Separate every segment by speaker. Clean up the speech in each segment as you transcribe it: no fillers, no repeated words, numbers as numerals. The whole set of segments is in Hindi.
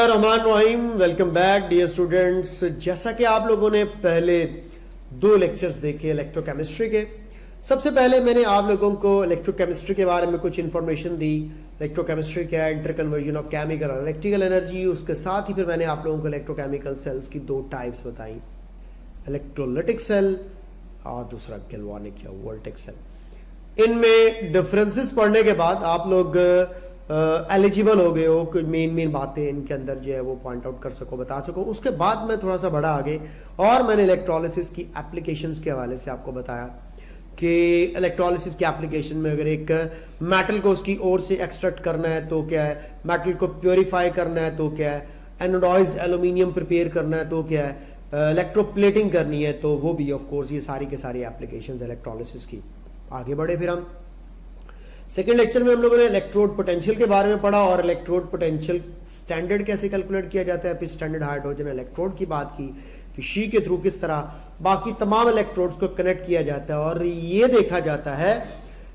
Speaker 1: रहमान रहीम, वेलकम बैक डियर स्टूडेंट्स। जैसा कि आप लोगों ने पहले दो लेक्चर्स देखे इलेक्ट्रोकेमिस्ट्री के, सबसे पहले मैंने आप लोगों को इलेक्ट्रोकेमिस्ट्री के बारे में कुछ इंफॉर्मेशन दी। इलेक्ट्रोकेमिस्ट्री क्या है, इंटर कन्वर्जन ऑफ केमिकल और इलेक्ट्रिकल एनर्जी। उसके साथ ही फिर मैंने आप लोगों को इलेक्ट्रोकेमिकल सेल्स की दो टाइप्स बताई, इलेक्ट्रोलिटिक सेल और दूसरा गैल्वानिक या वोल्टिक सेल। इनमें डिफरेंसेस पढ़ने के बाद आप लोग एलिजिबल हो गए हो, कुछ मेन बातें इनके अंदर जो है वो पॉइंट आउट कर सको, बता सको। उसके बाद मैं थोड़ा सा बढ़ा आगे और मैंने इलेक्ट्रोलिसिस की एप्लीकेशंस के हवाले से आपको बताया कि इलेक्ट्रोलिसिस की एप्लीकेशन में अगर एक मेटल को उसकी ओर से एक्सट्रैक्ट करना है तो क्या है, मेटल को प्योरीफाई करना है तो क्या है, एनोडाइज्ड एल्यूमिनियम प्रिपेयर करना है तो क्या है, इलेक्ट्रोप्लेटिंग करनी है तो वो भी ऑफ कोर्स। ये सारी के सारी एप्लीकेशंस इलेक्ट्रोलिसिस की। आगे बढ़े फिर हम सेकेंड लेक्चर में हम लोगों ने इलेक्ट्रोड पोटेंशियल के बारे में पढ़ा और इलेक्ट्रोड पोटेंशियल स्टैंडर्ड कैसे कैलकुलेट किया जाता है। फिर स्टैंडर्ड हाइड्रोजन इलेक्ट्रोड की बात की कि शी के थ्रू किस तरह बाकी तमाम इलेक्ट्रोड्स को कनेक्ट किया जाता है और ये देखा जाता है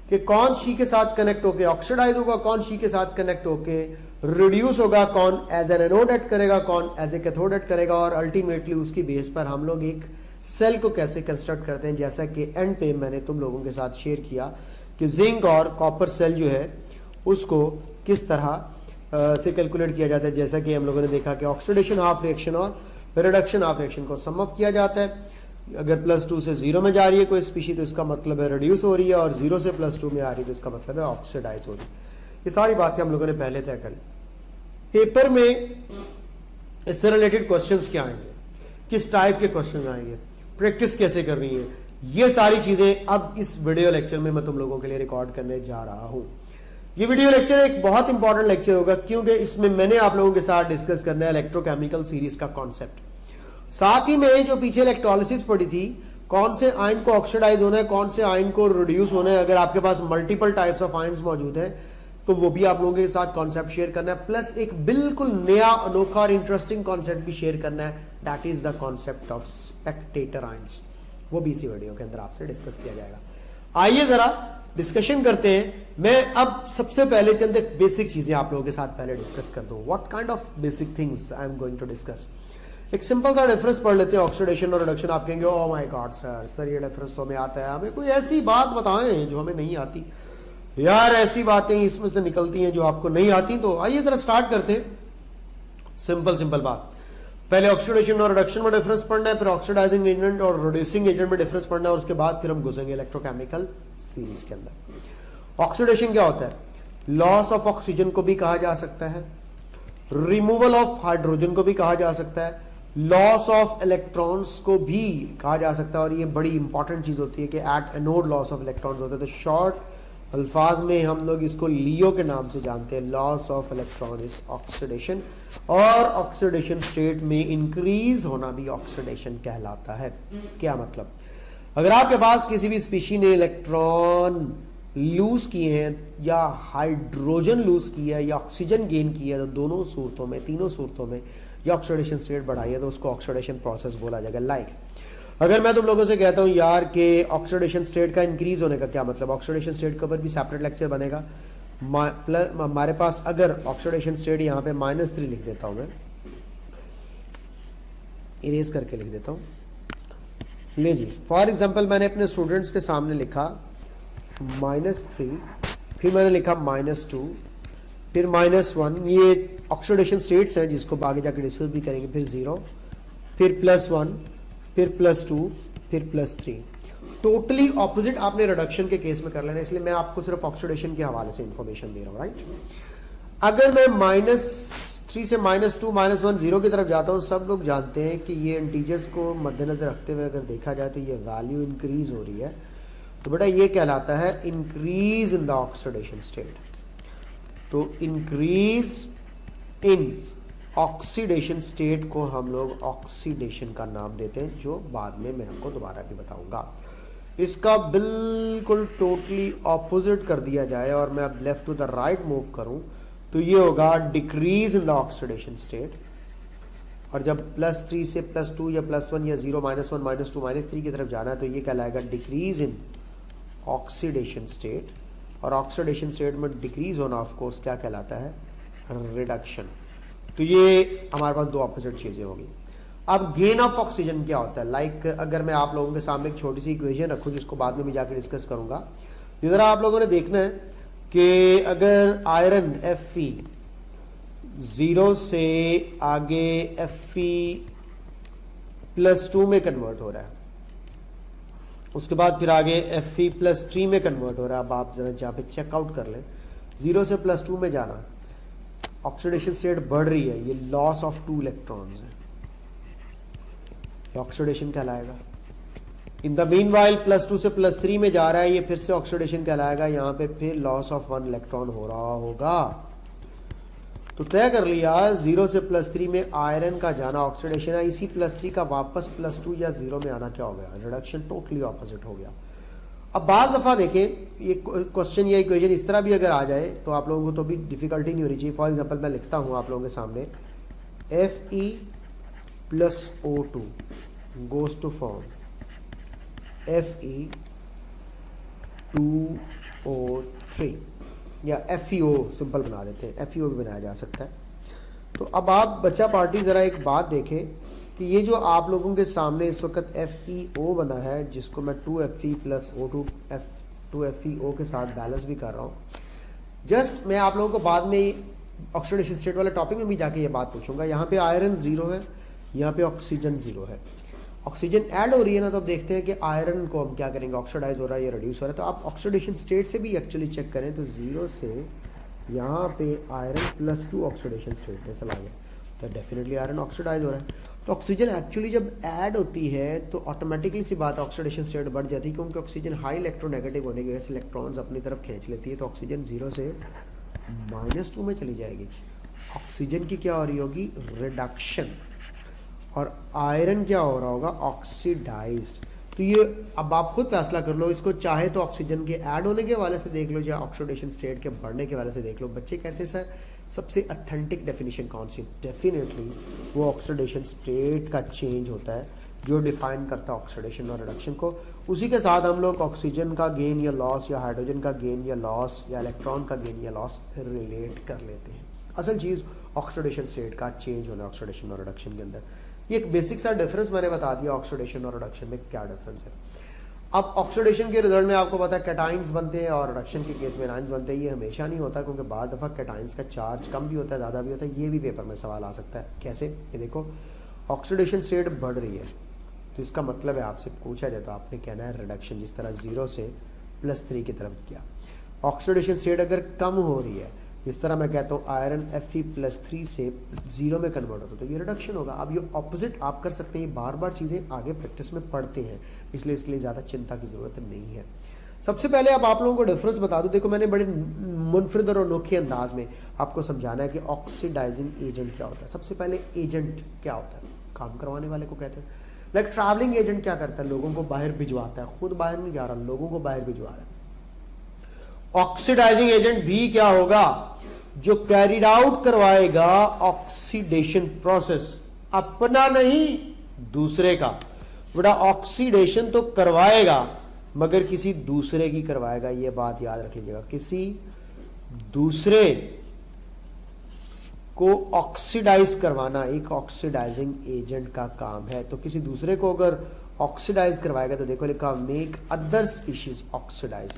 Speaker 1: कि कौन शी के साथ कनेक्ट होकर ऑक्सीडाइज होगा, कौन शी के साथ कनेक्ट होकर रिड्यूस होगा, कौन एज एन एनोड एड करेगा, कौन एज ए कैथोड एड करेगा। और अल्टीमेटली उसकी बेस पर हम लोग एक सेल को कैसे कंस्ट्रक्ट करते हैं, जैसा कि एंड पे मैंने तुम लोगों के साथ शेयर किया कि जिंक और कॉपर सेल जो है उसको किस तरह से कैलकुलेट किया जाता है। जैसा कि हम लोगों ने देखा कि ऑक्सीडेशन हाफ रिएक्शन और रिडक्शन हाफ रिएक्शन को सम अप किया जाता है। अगर +2 से 0 में जा रही है कोई स्पीशी तो इसका मतलब है रिड्यूस हो रही है, और 0 से +2 में आ रही है तो इसका मतलब है ऑक्सीडाइज हो रही है। ये सारी बातें हम लोगों ने पहले तय कर ली। पेपर में इससे रिलेटेड क्वेश्चंस क्या आएंगे, किस टाइप के क्वेश्चन आएंगे, प्रैक्टिस कैसे करनी है, ये सारी चीजें अब इस वीडियो लेक्चर में मैं तुम लोगों के लिए रिकॉर्ड करने जा रहा हूं। ये वीडियो लेक्चर एक बहुत इंपॉर्टेंट लेक्चर होगा क्योंकि इसमें मैंने आप लोगों के साथ डिस्कस करना है इलेक्ट्रोकेमिकल सीरीज का कॉन्सेप्ट। साथ ही में जो पीछे इलेक्ट्रोलिसिस पढ़ी थी, कौन से आयन को ऑक्सीडाइज होना है, कौन से आयन को रिड्यूस होना है, अगर आपके पास मल्टीपल टाइप्स ऑफ आयन्स मौजूद है तो वो भी आप लोगों के साथ कॉन्सेप्ट शेयर करना है, प्लस एक बिल्कुल नया अनोखा और इंटरेस्टिंग कॉन्सेप्ट भी शेयर करना है, that is the concept of Spectator ions. वो भी इसी वीडियो के अंदर आपसे डिस्कस किया जाएगा। आइए जरा डिस्कशन करते हैं। मैं अब सबसे पहले चंद बेसिक चीजें आप लोगों के साथ पहले डिस्कस कर दूं। What kind of basic things I am going to discuss. एक सिंपल सा डिफरेंस पढ़ लेते हैं, ऑक्सीडेशन और रिडक्शन। आप कहेंगे ओह माय गॉड सर ये डिफरेंस तो हमें आता है, हमें कोई ऐसी बात बताएं जो हमें नहीं आती। यार ऐसी बातें इसमें से निकलती हैं जो आपको नहीं आती। तो आइए जरा स्टार्ट करते हैं। सिंपल बात, पहले ऑक्सीडेशन और रिडक्शन में डिफरेंस पढ़ना है, फिर ऑक्सीडाइजिंग एजेंट और रिड्यूसिंग एजेंट में डिफरेंस पढ़ना है, और उसके बाद फिर हम घुसेंगे इलेक्ट्रोकेमिकल सीरीज के अंदर। ऑक्सीडेशन क्या होता है? लॉस ऑफ ऑक्सीजन को भी कहा जा सकता है, रिमूवल ऑफ हाइड्रोजन को भी कहा जा सकता है, लॉस ऑफ इलेक्ट्रॉन्स को भी कहा जा सकता है। और ये बड़ी इंपॉर्टेंट चीज होती है कि at anode loss of electrons होते हैं। तो शॉर्ट अल्फाज में हम लोग इसको लियो के नाम से जानते हैं। Loss of electron is oxidation, और ऑक्सीडेशन स्टेट में इंक्रीज होना भी ऑक्सीडेशन कहलाता है। क्या मतलब? अगर आपके पास किसी भी स्पीशी ने इलेक्ट्रॉन लूज किए हैं या हाइड्रोजन लूज किया है या ऑक्सीजन गेन किया है, तो दोनों सूरतों में, तीनों सूरतों में ये ऑक्सीडेशन स्टेट बढ़ाई है तो उसको ऑक्सीडेशन प्रोसेस बोला जाएगा। लाइक अगर मैं तुम लोगों से कहता हूं यार कि ऑक्सीडेशन स्टेट का इंक्रीज होने का क्या मतलब, ऑक्सीडेशन स्टेट के ऊपर भी सेपरेट लेक्चर बनेगा। हमारे पास अगर ऑक्सीडेशन स्टेट यहां पे -3 लिख देता हूं, मैं इरेज करके लिख देता हूं। ले जी, फॉर एग्जांपल मैंने अपने स्टूडेंट्स के सामने लिखा -3, फिर मैंने लिखा -2, फिर -1। ये ऑक्सीडेशन स्टेट्स हैं जिसको आगे जाकर डिस्कस भी करेंगे। फिर 0, फिर +1, फिर +2, फिर +3। टोटली ऑपोजिट आपने रिडक्शन के केस में कर लेना, इसलिए मैं आपको सिर्फ ऑक्सीडेशन के हवाले से इंफॉर्मेशन दे रहा हूं, राइट। अगर मैं -3 से -2, -1, 0 की तरफ जाता हूं, सब लोग जानते हैं कि ये इंटीजर्स को मद्देनजर रखते हुए अगर देखा जाए तो ये वैल्यू इंक्रीज हो रही है, तो बेटा ये कहलाता है increase in the oxidation state. तो इंक्रीज इन ऑक्सीडेशन स्टेट को हम लोग ऑक्सीडेशन का नाम देते हैं, जो बाद में मैं आपको दोबारा भी बताऊंगा। इसका बिल्कुल टोटली ऑपोजिट कर दिया जाए और मैं अब left to the right move करूं तो ये होगा decrease in the oxidation state. और जब +3 से +2 या +1 या 0, -1, -2, -3 की तरफ जाना है तो ये कहलाएगा डिक्रीज इन ऑक्सीडेशन स्टेट। और ऑक्सीडेशन स्टेट में डिक्रीज होना ऑफ कोर्स क्या कहलाता है? रिडक्शन। तो ये हमारे पास दो ऑपोजिट चीजें होगी। अब गेन ऑफ ऑक्सीजन क्या होता है? लाइक अगर मैं आप लोगों के सामने एक छोटी सी इक्वेशन रखूं जिसको बाद में भी जाकर डिस्कस करूंगा, इधर आप लोगों ने देखना है कि अगर आयरन Fe 0 से आगे Fe+2 में कन्वर्ट हो रहा है, उसके बाद फिर आगे Fe+3 में कन्वर्ट हो रहा है। अब आप जरा जहाँ पे चेकआउट कर लें, 0 से +2 में जाना, ऑक्सीडेशन स्टेट बढ़ रही है, ये लॉस ऑफ 2 इलेक्ट्रॉन्स है, ऑक्सीडेशन कहलाएगा। इन द मीनवाइल +2 से +3 में जा रहा है, ये फिर से ऑक्सीडेशन कहलाएगा। यहां पे फिर लॉस ऑफ 1 इलेक्ट्रॉन हो रहा होगा। तो तय कर लिया 0 से +3 में आयरन का जाना ऑक्सीडेशन है, इसी +3 का वापस +2 या 0 में आना क्या हो गया? रिडक्शन। टोटली ऑपोजिट हो गया। अब बाज दफा देखें ये क्वेश्चन या इक्वेशन इस तरह भी अगर आ जाए तो आप लोगों को तो भी डिफिकल्टी नहीं होनी चाहिए। फॉर एग्जांपल मैं लिखता हूं आप लोगों के सामने Fe+O2 goes to form Fe2O3 या FeO सिंपल बना देते हैं, FeO भी बनाया जा सकता है। तो अब आप बच्चा पार्टी ज़रा एक बात देखें कि ये जो आप लोगों के सामने इस वक्त FeO बना है, जिसको मैं 2Fe+O2 के साथ बैलेंस भी कर रहा हूँ। जस्ट मैं आप लोगों को बाद में ऑक्सीडेशन स्टेट वाले टॉपिक में भी जाके ये बात पूछूंगा। यहाँ पे आयरन 0 है, यहाँ पे ऑक्सीजन 0 है। ऑक्सीजन ऐड हो रही है ना, तो अब देखते हैं कि आयरन को हम क्या करेंगे, ऑक्सीडाइज हो रहा है या रिड्यूस हो रहा है। तो आप ऑक्सीडेशन स्टेट से भी एक्चुअली चेक करें तो 0 से यहाँ पे आयरन +2 ऑक्सीडेशन स्टेट में चला गया, तो डेफिनेटली आयरन ऑक्सीडाइज हो रहा है। तो ऑक्सीजन एक्चुअली जब ऐड होती है तो ऑटोमेटिकली सी बात ऑक्सीडेशन स्टेट बढ़ जाती है, क्योंकि ऑक्सीजन हाई इलेक्ट्रोनेगेटिव होने की वजह से इलेक्ट्रॉन्स अपनी तरफ खींच लेती है। तो ऑक्सीजन 0 से -2 में चली जाएगी। ऑक्सीजन की क्या हो रही होगी? रिडक्शन। और आयरन क्या हो रहा होगा? ऑक्सीडाइज्ड। तो ये अब आप खुद फैसला कर लो, इसको चाहे तो ऑक्सीजन के ऐड होने के हवाले से देख लो या ऑक्सीडेशन स्टेट के बढ़ने के हवाले से देख लो। बच्चे कहते हैं सर सबसे अथेंटिक डेफिनेशन कौन सी? डेफिनेटली वो ऑक्सीडेशन स्टेट का चेंज होता है जो डिफाइन करता है ऑक्सीडेशन और रिडक्शन को। उसी के साथ हम लोग ऑक्सीजन का गेन या लॉस या हाइड्रोजन का गेन या लॉस या इलेक्ट्रॉन का गेन या लॉस रिलेट कर लेते हैं। असल चीज़ ऑक्सीडेशन स्टेट का चेंज होना ऑक्सीडेशन और रिडक्शन के अंदर। ये एक बेसिक सा डिफरेंस मैंने बता दिया ऑक्सीडेशन और रिडक्शन में क्या डिफरेंस है। अब ऑक्सीडेशन के रिजल्ट में आपको पता है कैटाइंस बनते हैं और रिडक्शन के केस में आयंस बनते हैं। ये हमेशा नहीं होता, क्योंकि बाद दफ़ा कैटाइंस का चार्ज कम भी होता है, ज़्यादा भी होता है। ये भी पेपर में सवाल आ सकता है। कैसे? ये देखो, ऑक्सीडेशन स्टेट बढ़ रही है तो इसका मतलब है आपसे पूछा जाए तो आपने कहना है रिडक्शन, जिस तरह 0 से +3 की तरफ किया। ऑक्सीडेशन स्टेट अगर कम हो रही है, इस तरह मैं कहता हूँ आयरन Fe+3 से 0 में कन्वर्ट होता है, तो ये रिडक्शन होगा। अब ये ऑपोजिट आप कर सकते हैं, बार बार चीज़ें आगे प्रैक्टिस में पढ़ते हैं, इसलिए इसके लिए ज़्यादा चिंता की ज़रूरत नहीं है। सबसे पहले अब आप लोगों को डिफरेंस बता दूं। देखो मैंने बड़े मुनफरिद और अनोखे अंदाज में आपको समझाना है कि ऑक्सीडाइजिंग एजेंट क्या होता है। सबसे पहले एजेंट क्या होता है? काम करवाने वाले को कहते हैं। लाइक ट्रैवलिंग एजेंट क्या करता है? लोगों को बाहर भिजवाता है, खुद बाहर नहीं जा रहा, लोगों को बाहर भिजवा रहा है। ऑक्सीडाइजिंग एजेंट भी क्या होगा? जो कैरिड आउट करवाएगा ऑक्सीडेशन प्रोसेस, अपना नहीं दूसरे का। बड़ा ऑक्सीडेशन तो करवाएगा मगर किसी दूसरे की करवाएगा, ये बात याद रख लीजिएगा। किसी दूसरे को ऑक्सीडाइज करवाना एक ऑक्सीडाइजिंग एजेंट का काम है। तो किसी दूसरे को अगर ऑक्सीडाइज करवाएगा तो देखो लिखा मेक अदर स्पीशीज ऑक्सीडाइज,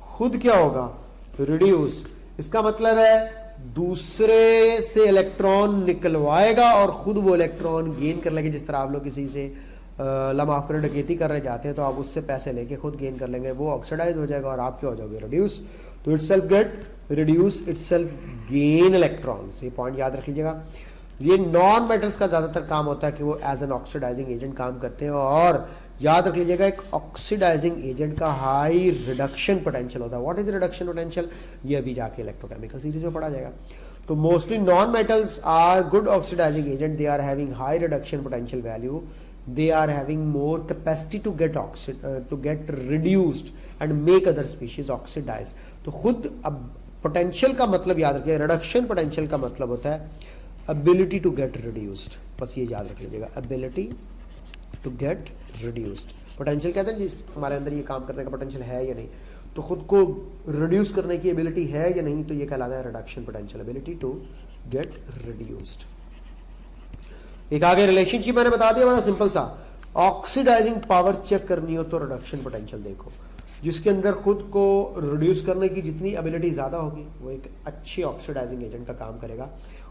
Speaker 1: खुद क्या होगा? रिड्यूस। इसका मतलब है दूसरे से इलेक्ट्रॉन निकलवाएगा और खुद वो इलेक्ट्रॉन गेन कर लेंगे। जिस तरह आप लोग किसी से माफ करें डकैती करने जाते हैं तो आप उससे पैसे लेके खुद गेन कर लेंगे, वो ऑक्सीडाइज हो जाएगा और आप क्या हो जाओगे? रिड्यूस। तो itself get reduce, itself gain electrons. ये पॉइंट याद रख लीजिएगा। ये नॉन मेटल्स का ज्यादातर काम होता है कि वो एज एन ऑक्सीडाइजिंग एजेंट काम करते हैं। और याद रख लीजिएगा एक ऑक्सीडाइजिंग एजेंट का हाई रिडक्शन पोटेंशियल होता है। What is reduction potential? ये अभी जाके इलेक्ट्रोकेमिकल सीरीज में पढ़ा जाएगा। तो mostly non metals are good oxidising agent, they are having high reduction potential value, they are having more capacity to get reduced and make other species oxidized। तो खुद अब पोटेंशियल का मतलब याद रखिए, रिडक्शन पोटेंशियल का मतलब होता है ability to get reduced। बस ये याद रख लीजिएगा, ability to get reduced। Potential कहते हैं जिस हमारे अंदर ये काम करने का पोटेंशियल है या नहीं, तो खुद को रिड्यूस करने की एबिलिटी है या नहीं, तो ये कहलाता है reduction potential, ability to get reduced। एक आगे रिलेशनशिप मैंने बता दिया बड़ा सिंपल सा, ऑक्सीडाइजिंग पावर चेक करनी हो तो रिडक्शन पोटेंशियल देखो, जिसके अंदर खुद को रिड्यूस करने की जितनी एबिलिटी ज़्यादा होगी वो एक अच्छी ऑक्सीडाइजिंग एजेंट का काम करेगा।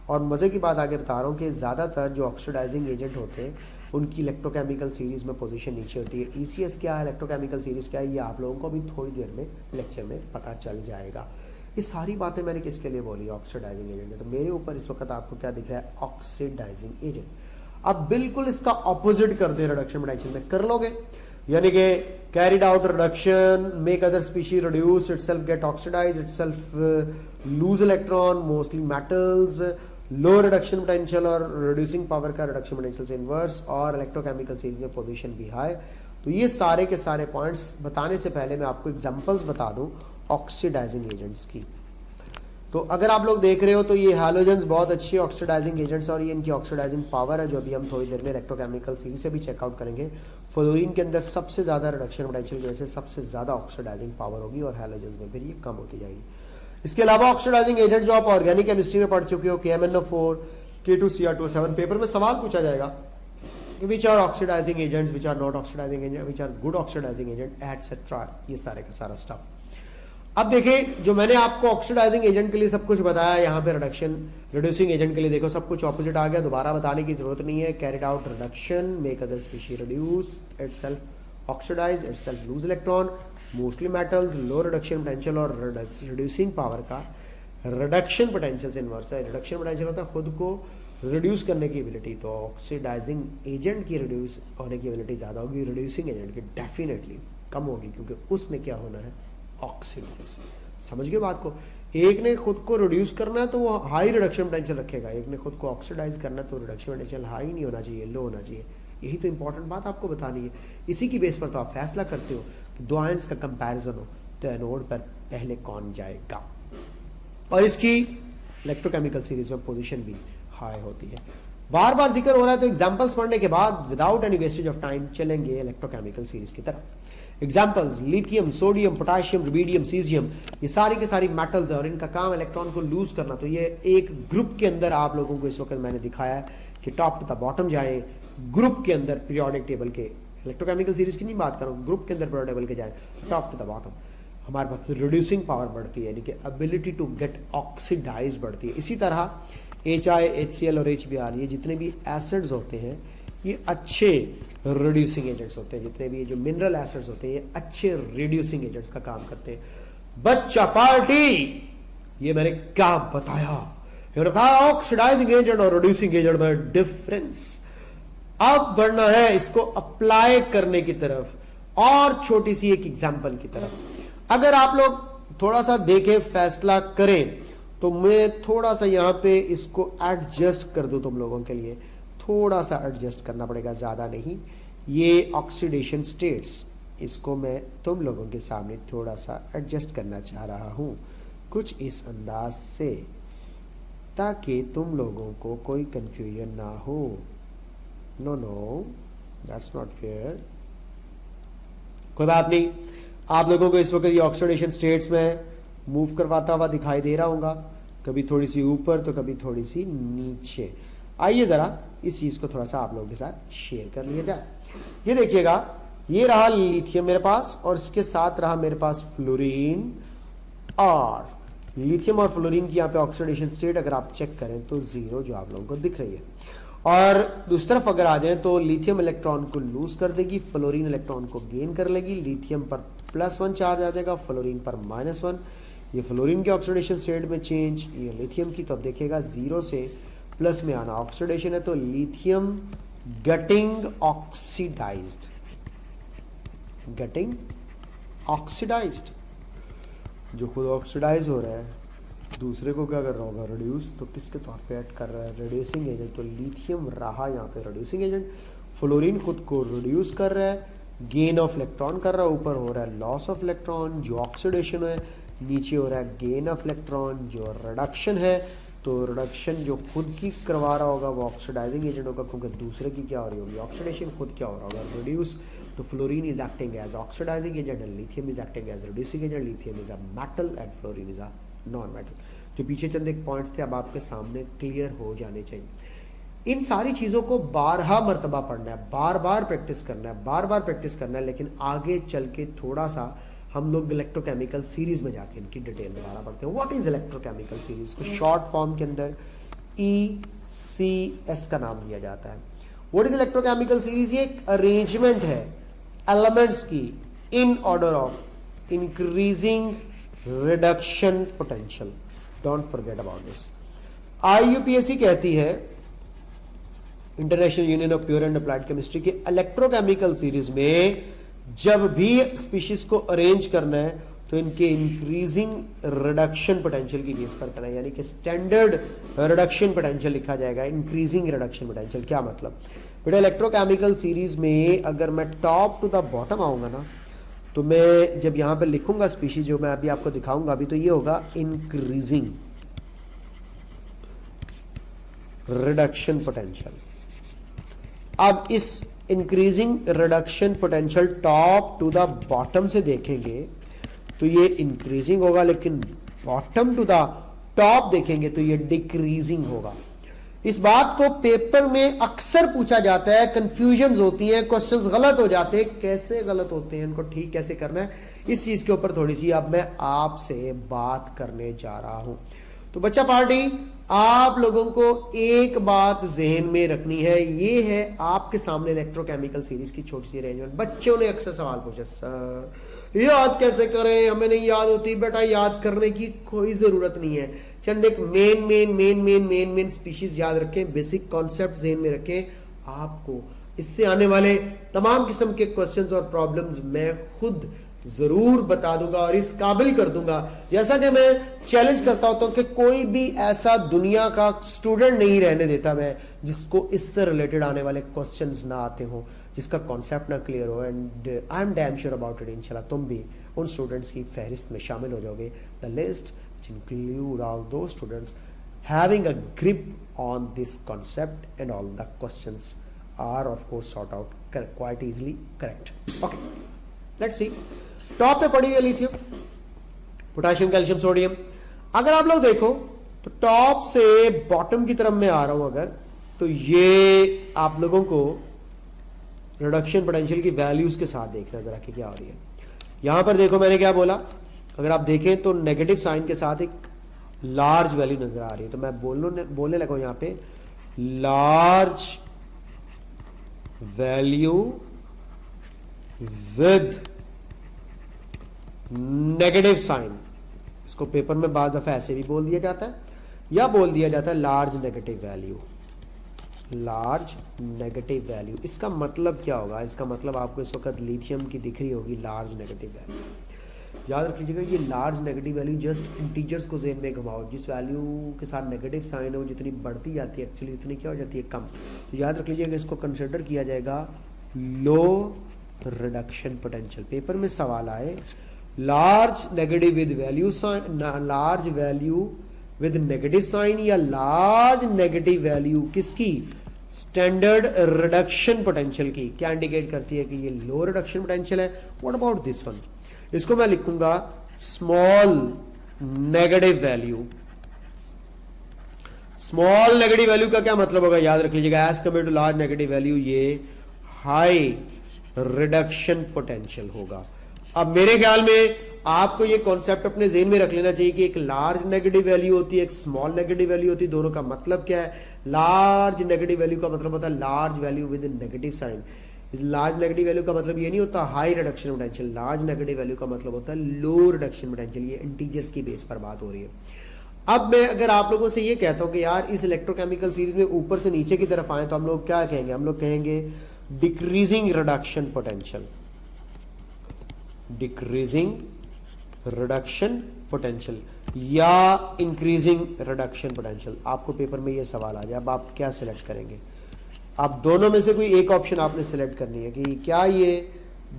Speaker 1: और मज़े की बात आगे बता रहा हूँ कि ज़्यादातर जो ऑक्सीडाइजिंग एजेंट होते हैं उनकी इलेक्ट्रोकेमिकल सीरीज़ में पोजीशन नीचे होती है। ECS क्या है, इलेक्ट्रोकेमिकल सीरीज़ क्या है, ये आप लोगों को भी थोड़ी देर में लेक्चर में पता चल जाएगा। ये सारी बातें मैंने किसके लिए बोली, ऑक्सीडाइजिंग एजेंट है। तो मेरे ऊपर इस वक्त आपको क्या दिख रहा है, ऑक्सीडाइजिंग एजेंट। अब बिल्कुल इसका ऑपोजिट कर दे रिडक्शन पोटेंशियल में, कर लोगे, यानी कि carried out reduction make other species reduce itself get oxidise itself lose electron mostly metals, low reduction potential और रिड्यूसिंग पावर का रिडक्शन पोटेंशियल से इनवर्स, और इलेक्ट्रोकेमिकल सीरीज में पोजीशन भी हाई। तो ये सारे के सारे पॉइंट्स बताने से पहले मैं आपको एग्जांपल्स बता दूं ऑक्सीडाइजिंग एजेंट्स की। तो अगर आप लोग देख रहे हो तो ये हैलोजेंस बहुत अच्छी ऑक्सीडाइजिंग एजेंट्स और ये इनकी ऑक्सीडाइजिंग पावर है, जो अभी हम थोड़ी देर में इलेक्ट्रोकेमिकल सीरीज से भी चेकआउट करेंगे। फ्लोरीन के अंदर सबसे ज़्यादा रिडक्शन पोटेंशियल की वजह से सबसे ज़्यादा ऑक्सीडाइजिंग पावर होगी और हैलोजेंस में फिर ये कम होती जाएगी। इसके अलावा ऑक्सीडाइजिंग एजेंट जो आप ऑर्गेनिक केमिस्ट्री में पढ़ चुके हो, KMnO4, K2Cr2O7, पेपर में सवाल पूछा जाएगा which are oxidising agents, which are not oxidising agent, which are good oxidising agent etcetera, ये सारे का सारा स्टफ। अब देखिए जो मैंने आपको ऑक्सीडाइजिंग एजेंट के लिए सब कुछ बताया, यहाँ पे रिड्यूसिंग एजेंट के लिए देखो सब कुछ ऑपोजिट आ गया, दोबारा बताने की जरूरत नहीं है। Carried out reduction make other species reduce itself oxidise itself lose electron mostly metals, low reduction potential और रिड्यूसिंग पावर का रिडक्शन पोटेंशियल से इनवर्स है। रिडक्शन पोटेंशियल होता है खुद को रिड्यूस करने की एबिलिटी, तो ऑक्सीडाइजिंग एजेंट की रिड्यूस होने की एबिलिटी ज़्यादा होगी, रिड्यूसिंग एजेंट की डेफिनेटली कम होगी, क्योंकि उसने क्या होना है, ऑक्सीडाइज। समझ गए बात को, एक ने खुद को रिड्यूस करना है तो वो हाई रिडक्शन पोटेंशियल रखेगा, एक ने खुद को ऑक्सीडाइज करना है तो रिडक्शन पोटेंशियल हाई नहीं होना चाहिए, लो होना चाहिए। यही तो इंपॉर्टेंट बात आपको बतानी है, इसी की बेस पर तो आप फैसला करते हो कि दो आयंस का कंपैरिजन हो तो एनोड पर पहले कौन जाएगा, और इसकी इलेक्ट्रोकेमिकल सीरीज में पोजीशन भी हाई होती है। बार बार जिक्र हो रहा है तो एग्जांपल्स पढ़ने के बाद without any wastage of time चलेंगे इलेक्ट्रोकेमिकल सीरीज की तरफ। Examples lithium, sodium, potassium, rubidium, caesium, ये सारी के सारी मेटल्स है और इनका काम इलेक्ट्रॉन को लूज करना। तो ये एक ग्रुप के अंदर आप लोगों को इस वक्त मैंने दिखाया है कि टॉप टू द बॉटम जाए, ग्रुप के अंदर पीरियोडिक टेबल के, इलेक्ट्रोकेमिकल सीरीज की नहीं बात कर रहा हूँ, ग्रुप के अंदर पीरियोडिक टेबल के जाए टॉप टू द बॉटम, हमारे पास रिड्यूसिंग पावर बढ़ती है, यानी कि एबिलिटी टू गेट ऑक्सीडाइज बढ़ती है। इसी तरह HI, HCl और HBr, ये जितने भी एसिड्स होते हैं ये अच्छे रिड्यूसिंग एजेंट्स होते हैं, जितने भी जो मिनरल एसिड्स होते हैं ये अच्छे रिड्यूसिंग एजेंट्स का काम करते हैं। बच्चा पार्टी, ये मैंने क्या बताया, ऑक्सीडाइजिंग एजेंट और रिड्यूसिंग एजेंट में डिफरेंस। अब बढ़ना है इसको अप्लाई करने की तरफ, और छोटी सी एक एग्जांपल की तरफ। अगर आप लोग थोड़ा सा देखें, फैसला करें, तो मैं थोड़ा सा यहां पे इसको एडजस्ट कर दूं तुम लोगों के लिए, थोड़ा सा एडजस्ट करना पड़ेगा, ज्यादा नहीं। ये ऑक्सीडेशन स्टेट्स, इसको मैं तुम लोगों के सामने थोड़ा सा एडजस्ट करना चाह रहा हूं, कुछ इस अंदाज से, ताकि तुम लोगों को कोई कंफ्यूजन ना हो। No that's not fair. कोई बात नहीं, आप लोगों को इस वक्त ये ऑक्सीडेशन स्टेट्स में मूव करवाता हुआ दिखाई दे रहा होगा, कभी थोड़ी सी ऊपर तो कभी थोड़ी सी नीचे। आइए जरा इस चीज को थोड़ा सा आप लोगों के साथ शेयर कर लिया जाए। ये देखिएगा, ये रहा लिथियम मेरे पास और इसके साथ रहा मेरे पास फ्लोरीन, और लिथियम और फ्लोरीन की यहाँ पे ऑक्सीडेशन स्टेट अगर आप चेक करें तो 0 जो आप लोगों को दिख रही है। और दूसरी तरफ अगर आ जाए तो लिथियम इलेक्ट्रॉन को लूज कर देगी, फ्लोरीन इलेक्ट्रॉन को गेन कर लेगी, लिथियम पर +1 चार्ज आ जाएगा, फ्लोरीन पर -1। ये फ्लोरीन के ऑक्सीडेशन स्टेट में चेंज, ये लिथियम की, तो अब देखिएगा 0 से प्लस में आना ऑक्सीडेशन है, तो lithium getting oxidised, getting oxidised, जो खुद ऑक्सीडाइज हो रहा है दूसरे को क्या कर रहा होगा, रिड्यूस। तो किसके तौर पे ऐड कर रहा है, रिड्यूसिंग एजेंट। तो लिथियम रहा यहाँ पे रिड्यूसिंग एजेंट, फ्लोरीन खुद को रिड्यूस कर रहा है, गेन ऑफ इलेक्ट्रॉन कर रहा है, ऊपर हो रहा है लॉस ऑफ इलेक्ट्रॉन जो ऑक्सीडेशन है, नीचे हो रहा है गेन ऑफ इलेक्ट्रॉन जो रिडक्शन है। तो रिडक्शन जो खुद की करवा रहा होगा वो ऑक्सीडाइजिंग एजेंट होगा, क्योंकि दूसरे की क्या हो रही होगी, ऑक्सीडेशन, खुद क्या हो रहा होगा, रिड्यूस। तो fluorine is acting as oxidising agent and lithium is acting as reducing agent. Lithium is a metal and fluorine is a non metal. जो पीछे चंद एक पॉइंट्स थे अब आपके सामने क्लियर हो जाने चाहिए। इन सारी चीज़ों को 12 मरतबा पढ़ना है, बार बार प्रैक्टिस करना है, बार बार प्रैक्टिस करना है। लेकिन आगे चल के थोड़ा सा हम लोग इलेक्ट्रोकेमिकल सीरीज में जाके इनकी डिटेल में जाना पड़ते हैं। व्हाट इज इलेक्ट्रोकेमिकल सीरीज को शॉर्ट फॉर्म के अंदर ECS का नाम दिया जाता है। What is electrochemical series? ये एक अरेंजमेंट है एलिमेंट्स की in order of increasing reduction potential. Don't forget about this. IUPAC कहती है, international union of pure and applied chemistry की इलेक्ट्रोकेमिकल सीरीज में जब भी स्पीशीज को अरेंज करना है तो इनके इंक्रीजिंग रिडक्शन पोटेंशियल की बेस पर करना है, यानी कि स्टैंडर्ड रिडक्शन पोटेंशियल लिखा जाएगा। इंक्रीजिंग रिडक्शन पोटेंशियल क्या मतलब? बेटा इलेक्ट्रोकेमिकल सीरीज में अगर मैं टॉप टू द बॉटम आऊंगा ना, तो मैं जब यहां पर लिखूंगा स्पीशीज, जो मैं अभी आपको दिखाऊंगा अभी, तो ये होगा इंक्रीजिंग रिडक्शन पोटेंशियल। अब इस increasing reduction potential top to the bottom से देखेंगे तो ये इंक्रीजिंग होगा, लेकिन बॉटम टू द टॉप देखेंगे तो ये डिक्रीजिंग होगा। इस बात को पेपर में अक्सर पूछा जाता है, कंफ्यूजन होती है, क्वेश्चंस गलत हो जाते हैं। कैसे गलत होते हैं, इनको ठीक कैसे करना है, इस चीज के ऊपर थोड़ी सी अब मैं आपसे बात करने जा रहा हूं। तो बच्चा पार्टी, आप लोगों को एक बात जहन में रखनी है, ये है आपके सामने इलेक्ट्रोकेमिकल सीरीज की छोटी सी अरेंजमेंट। बच्चों ने अक्सर सवाल पूछा, सर याद कैसे करें, हमें नहीं याद होती। बेटा याद करने की कोई जरूरत नहीं है, चंद एक मेन स्पीशीज याद रखें, बेसिक कॉन्सेप्ट जहन में रखें। आपको इससे आने वाले तमाम किस्म के क्वेश्चंस और प्रॉब्लम्स मैं खुद जरूर बता दूंगा और इस काबिल कर दूंगा। जैसा कि मैं चैलेंज करता होता हूं कि कोई भी ऐसा दुनिया का स्टूडेंट नहीं रहने देता मैं जिसको इससे रिलेटेड आने वाले क्वेश्चंस ना आते हो, जिसका कॉन्सेप्ट ना क्लियर हो। And I am damn sure about it, इंशाल्लाह तुम भी उन स्टूडेंट्स की फहरिस्त में शामिल हो जाओगे। The list which include all those students having a grip on this concept, and all the questions are of course sort out quite easily correct. Okay, let's see. Top पे पड़ी हुई लिथियम, पोटेशियम, कैल्शियम, सोडियम। अगर आप लोग देखो तो टॉप से बॉटम की तरफ मैं आ रहा हूं अगर, तो ये आप लोगों को रिडक्शन पोटेंशियल की वैल्यूज के साथ देखना जरा कि क्या हो रही है। यहां पर देखो मैंने क्या बोला, अगर आप देखें तो नेगेटिव साइन के साथ एक लार्ज वैल्यू नजर आ रही है, तो मैं बोलने लगा यहां पे large value with negative sign. इसको पेपर में बाद दफा ऐसे भी बोल दिया जाता है या बोल दिया जाता है large negative value. Large negative value, इसका मतलब क्या होगा? इसका मतलब आपको इस वक्त लिथियम की दिख रही होगी लार्ज नेगेटिव वैल्यू। याद रख लीजिएगा, ये large negative value just integers को ज़हन में घुमाओ, जिस वैल्यू के साथ नेगेटिव साइन है वो जितनी बढ़ती जाती है एक्चुअली उतनी क्या हो जाती है, कम। तो याद रख लीजिएगा, इसको कंसिडर किया जाएगा लो रिडक्शन पोटेंशियल। पेपर में सवाल आए large negative with value sign, large value with negative sign या लार्ज नेगेटिव वैल्यू किसकी, स्टैंडर्ड रिडक्शन पोटेंशियल की, क्या इंडिकेट करती है कि ये लो रिडक्शन पोटेंशियल है। What about this one? इसको मैं लिखूंगा small negative value. Small negative value का क्या मतलब होगा? याद रख लीजिएगा, as compare to large negative value ये हाई रिडक्शन पोटेंशियल होगा। अब मेरे ख्याल में आपको ये कॉन्सेप्ट अपने ज़हन में रख लेना चाहिए कि एक लार्ज नेगेटिव वैल्यू होती है, एक स्मॉल नेगेटिव वैल्यू होती है। दोनों का मतलब क्या है? लार्ज नेगेटिव वैल्यू का मतलब होता है large value with negative sign. इस लार्ज नेगेटिव वैल्यू का मतलब ये नहीं होता high reduction potential. Large negative value का मतलब होता है लो रिडक्शन पोटेंशियल। ये इंटीजर्स की बेस पर बात हो रही है। अब मैं अगर आप लोगों से ये कहता हूं कि यार इस इलेक्ट्रोकेमिकल सीरीज में ऊपर से नीचे की तरफ आए, तो हम लोग क्या कहेंगे? हम लोग कहेंगे decreasing reduction potential. Decreasing reduction potential या इंक्रीजिंग रिडक्शन पोटेंशियल। आपको पेपर में ये सवाल आ जाए, अब आप क्या सिलेक्ट करेंगे? आप दोनों में से कोई एक ऑप्शन आपने सिलेक्ट करनी है कि क्या ये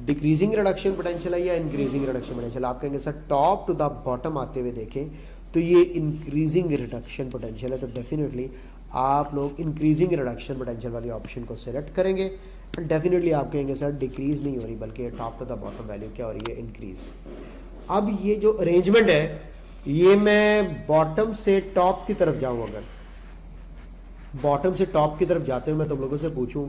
Speaker 1: डिक्रीजिंग रिडक्शन पोटेंशियल है या इंक्रीजिंग रिडक्शन पोटेंशियल। आप कहेंगे sir top to the bottom आते हुए देखें तो ये इंक्रीजिंग रिडक्शन पोटेंशियल है, तो डेफिनेटली आप लोग इंक्रीजिंग रिडक्शन पोटेंशियल वाली ऑप्शन को सिलेक्ट करेंगे। डेफिनेटली आप कहेंगे सर डिक्रीज नहीं हो रही बल्कि top to the bottom value क्या हो रही है, इंक्रीज। अब ये जो अरेंजमेंट है, ये मैं बॉटम से टॉप की तरफ जाऊं अगर, बॉटम से टॉप की तरफ जाते हुए मैं तुम लोगों से पूछूं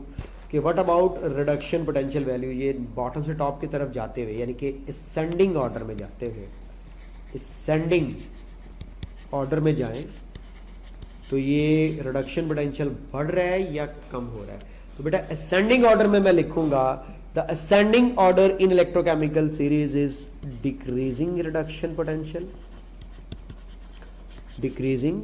Speaker 1: कि what about reduction potential value, ये बॉटम से टॉप की तरफ जाते हुए यानी कि असेंडिंग ऑर्डर में जाते हुए, असेंडिंग ऑर्डर में जाएं तो ये रिडक्शन पोटेंशियल बढ़ रहा है या कम हो रहा है। तो बेटा असेंडिंग ऑर्डर में मैं लिखूंगा the ascending order in electrochemical series is decreasing reduction potential, decreasing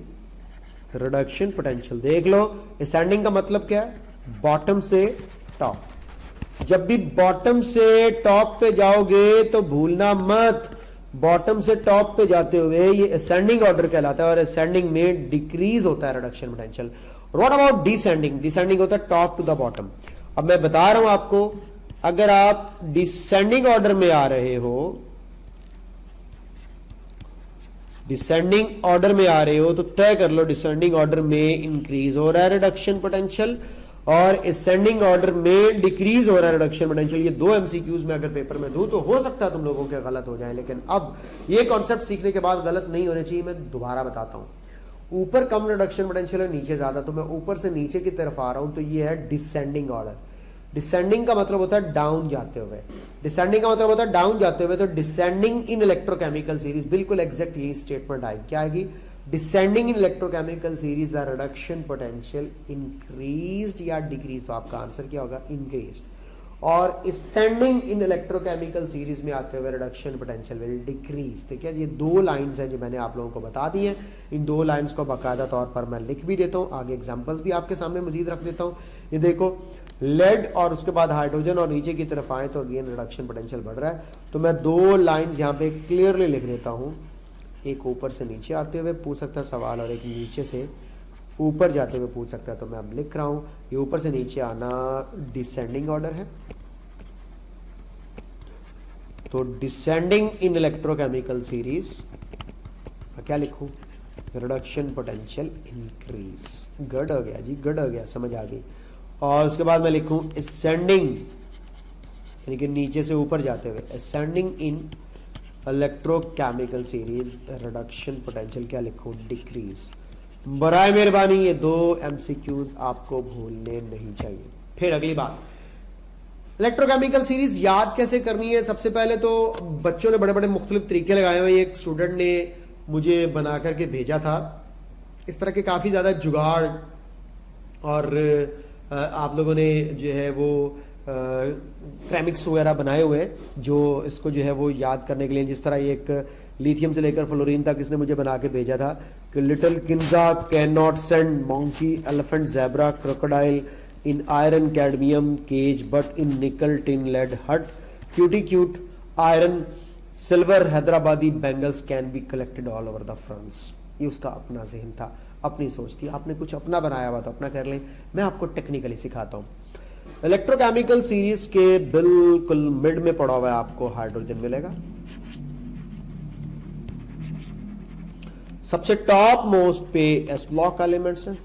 Speaker 1: reduction potential. देख लो असेंडिंग का मतलब क्या है, बॉटम से टॉप। जब भी बॉटम से टॉप पे जाओगे तो भूलना मत, बॉटम से टॉप पे जाते हुए ये असेंडिंग ऑर्डर कहलाता है और असेंडिंग में डिक्रीज होता है reduction potential. What about descending, descending होता है टॉप टू द बॉटम। अब मैं बता रहा हूं आपको, अगर आप डिसेंडिंग ऑर्डर में आ रहे हो, डिसेंडिंग ऑर्डर में आ रहे हो तो तय कर लो डिसेंडिंग ऑर्डर में इंक्रीज हो रहा है रिडक्शन पोटेंशियल और असेंडिंग ऑर्डर में डिक्रीज हो रहा है रिडक्शन पोटेंशियल। ये दो एमसीक्यूज में अगर पेपर में दूं तो हो सकता है तुम लोगों के गलत हो जाए, लेकिन अब ये कॉन्सेप्ट सीखने के बाद गलत नहीं होने चाहिए। मैं दोबारा बताता हूं, ऊपर कम रिडक्शन पोटेंशियल है, नीचे ज्यादा, तो मैं ऊपर से नीचे की तरफ आ रहा हूं तो ये है डिसेंडिंग ऑर्डर। डिसेंडिंग का मतलब होता है डाउन जाते हुए, डिसेंडिंग का मतलब होता है डाउन जाते हुए। तो डिसेंडिंग इन इलेक्ट्रोकेमिकल सीरीज बिल्कुल एग्जैक्ट यही स्टेटमेंट आएगी, क्या आएगी, descending in electrochemical series the reduction potential increased या डिक्रीज। तो आपका आंसर क्या होगा, इंक्रीज्ड। और असेंडिंग इन इलेक्ट्रोकेमिकल सीरीज में आते हुए रिडक्शन पोटेंशियल विल डिक्रीज। ठीक है, ये दो लाइंस हैं जो मैंने आप लोगों को बता दी हैं। इन दो लाइंस को बाकायदा तौर पर मैं लिख भी देता हूं, आगे एग्जांपल्स भी आपके सामने मजीद रख देता हूं। ये देखो लेड और उसके बाद हाइड्रोजन और नीचे की तरफ आए तो अगेन रिडक्शन पोटेंशियल बढ़ रहा है। तो मैं दो लाइंस यहाँ पे क्लियरली लिख देता हूं, एक ऊपर से नीचे आते हुए पूछ सकता है सवाल और एक नीचे से ऊपर जाते हुए पूछ सकता है। तो मैं अब लिख रहा हूं, ये ऊपर से नीचे आना डिसेंडिंग ऑर्डर है, तो डिसेंडिंग इन इलेक्ट्रोकेमिकल सीरीज क्या लिखूं, रिडक्शन पोटेंशियल इंक्रीज। गड हो गया जी, गड हो गया, समझ आ गई। और उसके बाद मैं लिखूं असेंडिंग यानी कि नीचे से ऊपर जाते हुए, असेंडिंग इन इलेक्ट्रोकेमिकल सीरीज रिडक्शन पोटेंशियल क्या लिखूं, डिक्रीज। बराए मेहरबानी ये दो एमसीक्यूज आपको भूलने नहीं चाहिए। फिर अगली बात, इलेक्ट्रोकेमिकल सीरीज याद कैसे करनी है। सबसे पहले तो बच्चों ने बड़े बड़े मुख्तलिफ तरीके लगाए हुए, एक स्टूडेंट ने मुझे बना करके भेजा था, इस तरह के काफ़ी ज़्यादा जुगाड़ और आप लोगों ने जो है वो क्रैमिक्स वगैरह बनाए हुए जो इसको जो है वो याद करने के लिए, जिस तरह एक लिथियम से लेकर फ्लोरीन तक इसने मुझे बना के भेजा था कि little Kinza can not send monkey elephant zebra crocodile in iron cadmium cage but in nickel tin lead hut cutie cute iron silver Hyderabadi bangles can be collected all over the France. ये उसका अपना जहन था, अपनी सोच थी, आपने कुछ अपना बनाया हुआ तो अपना कर लें। मैं आपको टेक्निकली सिखाता हूँ। इलेक्ट्रोकेमिकल सीरीज के बिल्कुल मिड में पड़ा हुआ है आपको हाइड्रोजन मिलेगा, सबसे टॉप मोस्ट पे एस ब्लॉक एलिमेंट्स हैं,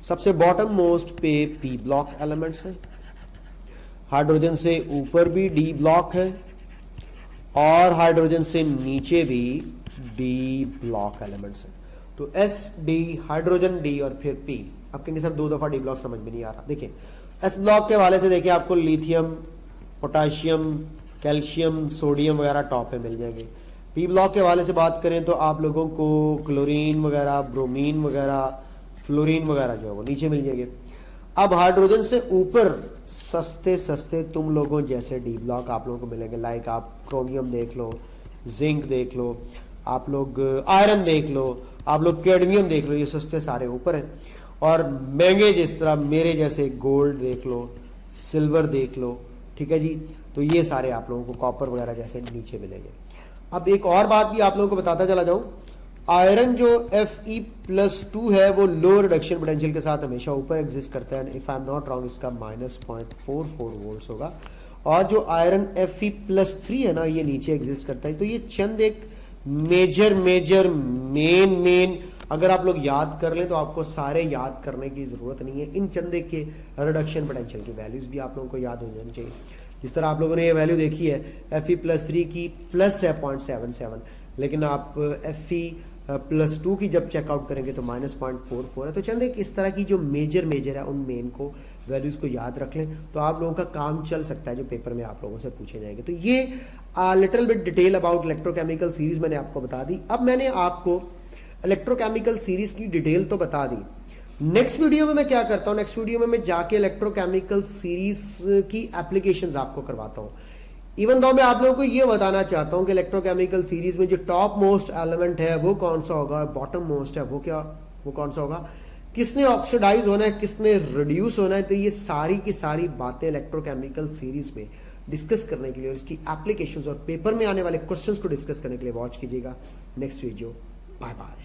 Speaker 1: सबसे बॉटम मोस्ट पे पी ब्लॉक एलिमेंट्स हैं, हाइड्रोजन से ऊपर भी डी ब्लॉक है और हाइड्रोजन से नीचे भी डी ब्लॉक एलिमेंट्स हैं। तो एस डी हाइड्रोजन डी और फिर पी। अब कहेंगे सर दो दफा डी ब्लॉक समझ में नहीं आ रहा। देखिए एस ब्लॉक के हवाले से देखिए आपको लिथियम, पोटाशियम, कैल्शियम, सोडियम वगैरह टॉप पे मिल जाएंगे। पी ब्लॉक के हवाले से बात करें तो आप लोगों को क्लोरीन वगैरह, ब्रोमीन वगैरह, फ्लोरीन वगैरह जो है वो नीचे मिल जाएंगे। अब हाइड्रोजन से ऊपर सस्ते सस्ते तुम लोगों जैसे डी ब्लॉक आप लोगों को मिलेंगे, लाइक आप क्रोमियम देख लो, जिंक देख लो, आप लोग आयरन देख लो, आप लोग कैडमियम देख लो, ये सस्ते सारे ऊपर हैं। और महंगे जिस तरह मेरे जैसे गोल्ड देख लो, सिल्वर देख लो, ठीक है जी, तो ये सारे आप लोगों को कॉपर वगैरह जैसे नीचे मिलेंगे। अब एक और बात भी आप लोगों को बताता चला जाऊं, आयरन जो Fe+2 है वो लो रिडक्शन पोटेंशियल के साथ हमेशा ऊपर एग्जिस्ट करता है। If I am not wrong इसका -0.44 वोल्ट्स होगा। और जो आयरन Fe+3 है ना ये नीचे एग्जिस्ट करता है। तो ये चंद एक मेजर मेन अगर आप लोग याद कर लें तो आपको सारे याद करने की जरूरत नहीं है। इन चंदे के रिडक्शन पोटेंशियल की वैल्यूज भी आप लोगों को याद हो जानी चाहिए। जिस तरह आप लोगों ने ये वैल्यू देखी है Fe+3 की प्लस है 0.77, लेकिन आप +2 की जब चेकआउट करेंगे तो -0.44 है। तो चंद एक इस तरह की जो मेजर है उन मेन को वैल्यूज को याद रख लें तो आप लोगों का काम चल सकता है जो पेपर में आप लोगों से पूछे जाएंगे। तो ये little bit detail about electrochemical series मैंने आपको बता दी। अब मैंने आपको इलेक्ट्रोकेमिकल सीरीज की डिटेल तो बता दी। नेक्स्ट वीडियो में मैं क्या करता हूं, नेक्स्ट वीडियो में मैं जाके इलेक्ट्रोकेमिकल सीरीज की एप्लीकेशंस आपको करवाता हूं। इवन दो मैं आप लोगों को ये बताना चाहता हूं कि इलेक्ट्रोकेमिकल सीरीज में जो टॉप मोस्ट एलिमेंट है वो कौन सा होगा, बॉटम मोस्ट है वो कौन सा होगा, किसने ऑक्सीडाइज होना है, किसने रिड्यूस होना है। तो ये सारी की सारी बातें इलेक्ट्रोकेमिकल सीरीज में डिस्कस करने के लिए और इसकी एप्लीकेशंस और पेपर में आने वाले क्वेश्चंस को डिस्कस करने के लिए वॉच कीजिएगा नेक्स्ट वीडियो। Bye bye.